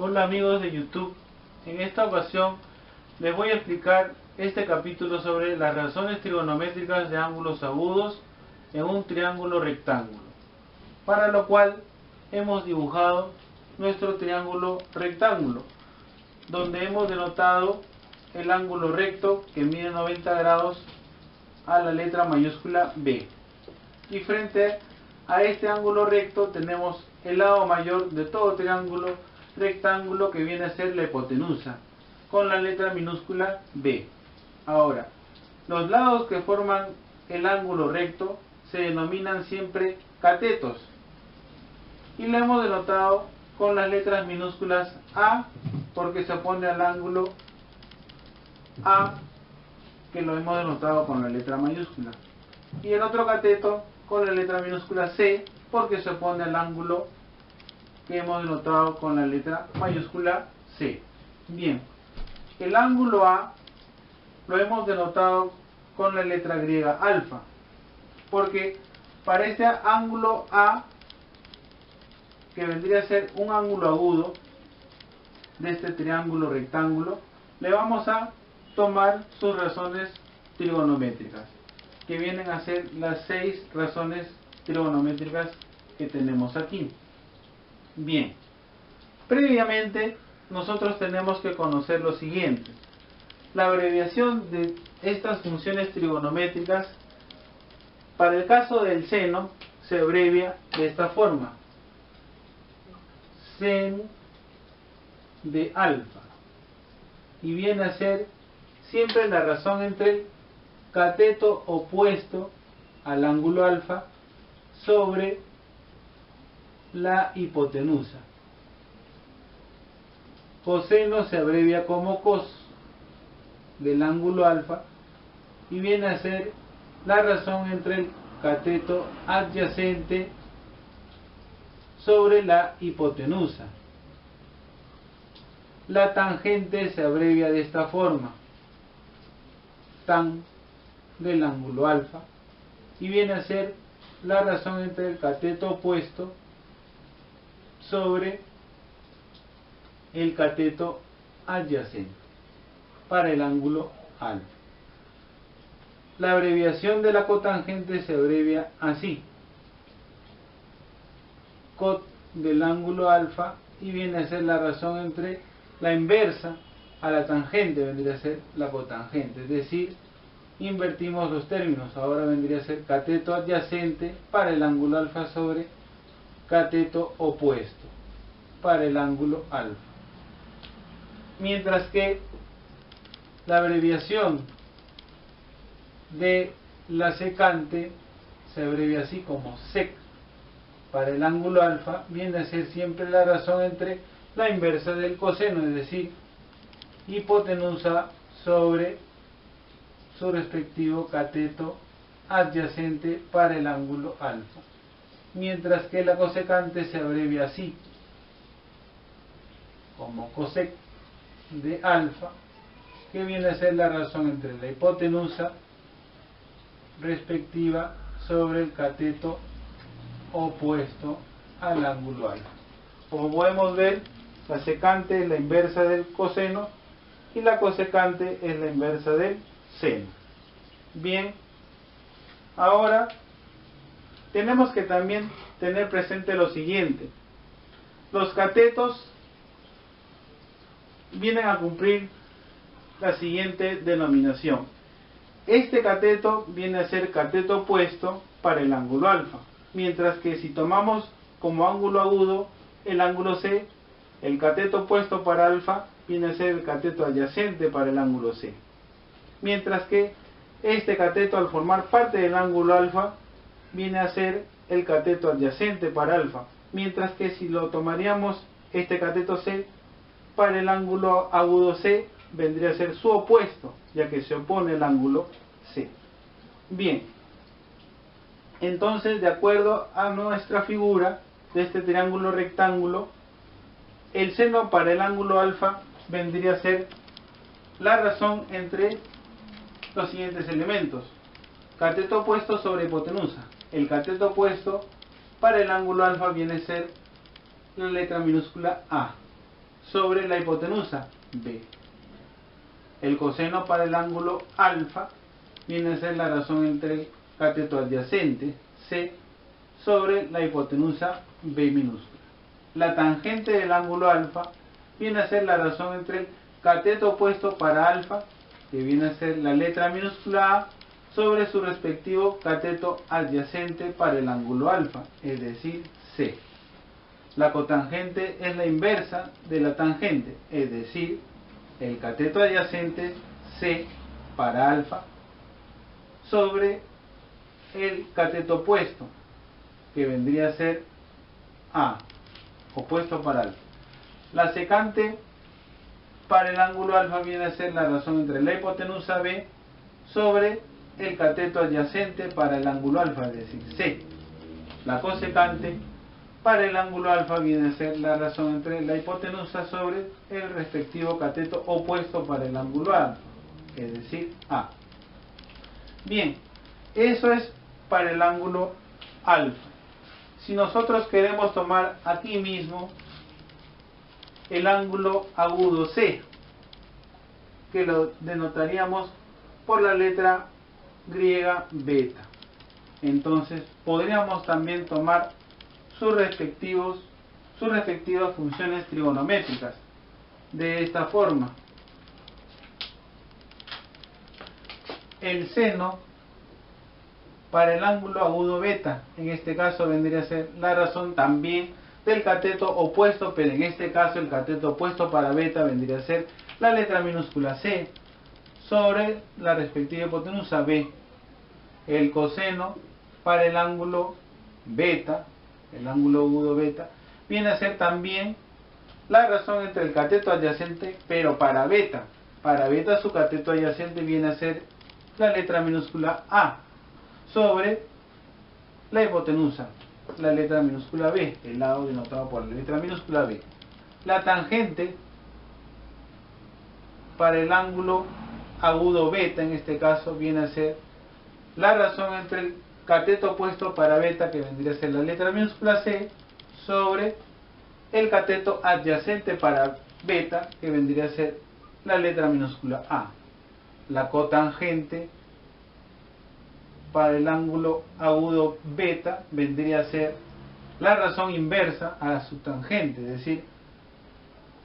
Hola amigos de YouTube, en esta ocasión les voy a explicar este capítulo sobre las razones trigonométricas de ángulos agudos en un triángulo rectángulo, para lo cual hemos dibujado nuestro triángulo rectángulo, donde hemos denotado el ángulo recto que mide 90 grados a la letra mayúscula B, y frente a este ángulo recto tenemos el lado mayor de todo triángulo rectángulo, que viene a ser la hipotenusa, con la letra minúscula B. Ahora, los lados que forman el ángulo recto se denominan siempre catetos, y lo hemos denotado con las letras minúsculas A, porque se opone al ángulo A, que lo hemos denotado con la letra mayúscula, y el otro cateto con la letra minúscula C, porque se opone al ángulo que hemos denotado con la letra mayúscula C. Bien, el ángulo A lo hemos denotado con la letra griega alfa, porque para este ángulo A, que vendría a ser un ángulo agudo de este triángulo rectángulo, le vamos a tomar sus razones trigonométricas, que vienen a ser las 6 razones trigonométricas que tenemos aquí. Bien, previamente nosotros tenemos que conocer lo siguiente. La abreviación de estas funciones trigonométricas, para el caso del seno, se abrevia de esta forma: sen de alfa, y viene a ser siempre la razón entre el cateto opuesto al ángulo alfa sobre la hipotenusa. Coseno se abrevia como cos del ángulo alfa, y viene a ser la razón entre el cateto adyacente sobre la hipotenusa. La tangente se abrevia de esta forma: tan del ángulo alfa, y viene a ser la razón entre el cateto opuesto sobre el cateto adyacente para el ángulo alfa. La abreviación de la cotangente se abrevia así: cot del ángulo alfa, y viene a ser la razón entre la inversa a la tangente, vendría a ser la cotangente. Es decir, invertimos los términos, ahora vendría a ser cateto adyacente para el ángulo alfa sobre cateto opuesto para el ángulo alfa. Mientras que la abreviación de la secante se abrevia así como sec para el ángulo alfa, viene a ser siempre la razón entre la inversa del coseno, es decir, hipotenusa sobre su respectivo cateto adyacente para el ángulo alfa. Mientras que la cosecante se abrevia así como cosec de alfa, que viene a ser la razón entre la hipotenusa respectiva sobre el cateto opuesto al ángulo alfa. Como podemos ver, la secante es la inversa del coseno y la cosecante es la inversa del seno. Bien, ahora tenemos que también tener presente lo siguiente: los catetos vienen a cumplir la siguiente denominación. Este cateto viene a ser cateto opuesto para el ángulo alfa, mientras que si tomamos como ángulo agudo el ángulo C, el cateto opuesto para alfa viene a ser el cateto adyacente para el ángulo C. Mientras que este cateto, al formar parte del ángulo alfa, viene a ser el cateto adyacente para alfa, mientras que si lo tomaríamos este cateto C para el ángulo agudo C, vendría a ser su opuesto, ya que se opone al ángulo C. Bien, entonces, de acuerdo a nuestra figura de este triángulo rectángulo, el seno para el ángulo alfa vendría a ser la razón entre los siguientes elementos: cateto opuesto sobre hipotenusa. El cateto opuesto para el ángulo alfa viene a ser la letra minúscula A. sobre la hipotenusa B. El coseno para el ángulo alfa viene a ser la razón entre el cateto adyacente C sobre la hipotenusa B minúscula. La tangente del ángulo alfa viene a ser la razón entre el cateto opuesto para alfa, que viene a ser la letra minúscula A, sobre su respectivo cateto adyacente para el ángulo alfa, es decir, C. La cotangente es la inversa de la tangente, es decir, el cateto adyacente C para alfa sobre el cateto opuesto, que vendría a ser A, opuesto para alfa. La secante para el ángulo alfa viene a ser la razón entre la hipotenusa B sobre el cateto adyacente para el ángulo alfa, es decir, C. La cosecante para el ángulo alfa viene a ser la razón entre la hipotenusa sobre el respectivo cateto opuesto para el ángulo alfa, es decir, A. Bien, eso es para el ángulo alfa. Si nosotros queremos tomar aquí mismo el ángulo agudo C, que lo denotaríamos por la letra griega beta, entonces podríamos también tomar sus respectivas funciones trigonométricas de esta forma. El seno para el ángulo agudo beta, en este caso vendría a ser la razón también del cateto opuesto, pero en este caso el cateto opuesto para beta vendría a ser la letra minúscula C sobre la respectiva hipotenusa B. El coseno para el ángulo beta, el ángulo agudo beta, viene a ser también la razón entre el cateto adyacente, pero para beta su cateto adyacente viene a ser la letra minúscula A sobre la hipotenusa, la letra minúscula B, el lado denotado por la letra minúscula B. La tangente para el ángulo agudo beta, en este caso, viene a ser la razón entre el cateto opuesto para beta, que vendría a ser la letra minúscula C, sobre el cateto adyacente para beta, que vendría a ser la letra minúscula A. La cotangente para el ángulo agudo beta vendría a ser la razón inversa a su tangente, es decir,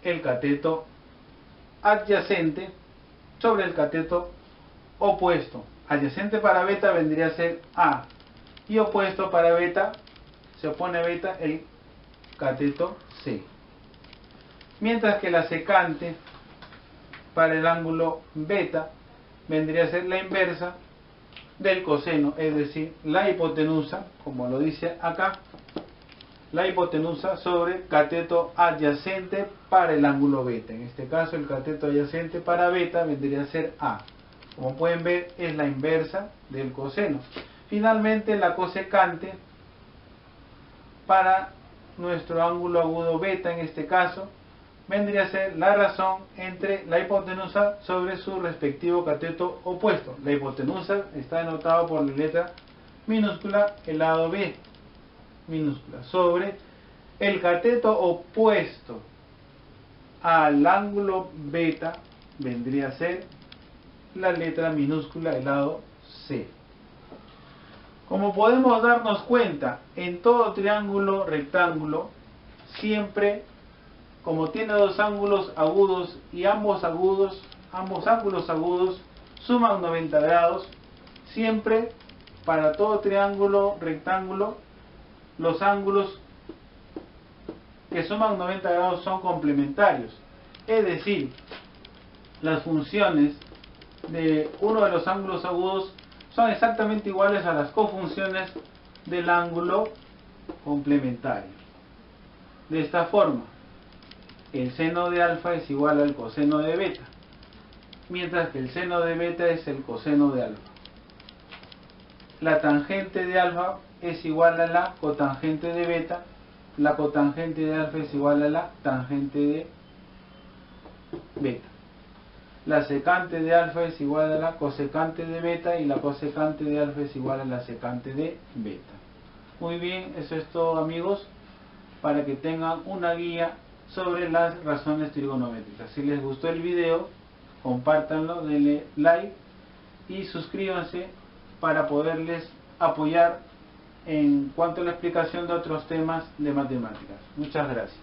el cateto adyacente sobre el cateto opuesto. Adyacente para beta vendría a ser A, y opuesto para beta, se opone a beta, el cateto C. Mientras que la secante para el ángulo beta vendría a ser la inversa del coseno, es decir, la hipotenusa, como lo dice acá, la hipotenusa sobre cateto adyacente para el ángulo beta. En este caso el cateto adyacente para beta vendría a ser A. Como pueden ver, es la inversa del coseno. Finalmente, la cosecante para nuestro ángulo agudo beta, en este caso, vendría a ser la razón entre la hipotenusa sobre su respectivo cateto opuesto. La hipotenusa está denotado por la letra minúscula, el lado B minúscula, sobre el cateto opuesto al ángulo beta vendría a ser la letra minúscula, el lado C. Como podemos darnos cuenta, en todo triángulo rectángulo, siempre, como tiene dos ángulos agudos y ambos ángulos agudos suman 90 grados, siempre para todo triángulo rectángulo los ángulos que suman 90 grados son complementarios, es decir, las funciones de uno de los ángulos agudos son exactamente iguales a las cofunciones del ángulo complementario. De esta forma, el seno de alfa es igual al coseno de beta, mientras que el seno de beta es el coseno de alfa. La tangente de alfa es igual a la cotangente de beta, la cotangente de alfa es igual a la tangente de beta. La secante de alfa es igual a la cosecante de beta y la cosecante de alfa es igual a la secante de beta. Muy bien, eso es todo, amigos, para que tengan una guía sobre las razones trigonométricas. Si les gustó el video, compártanlo, denle like y suscríbanse para poderles apoyar en cuanto a la explicación de otros temas de matemáticas. Muchas gracias.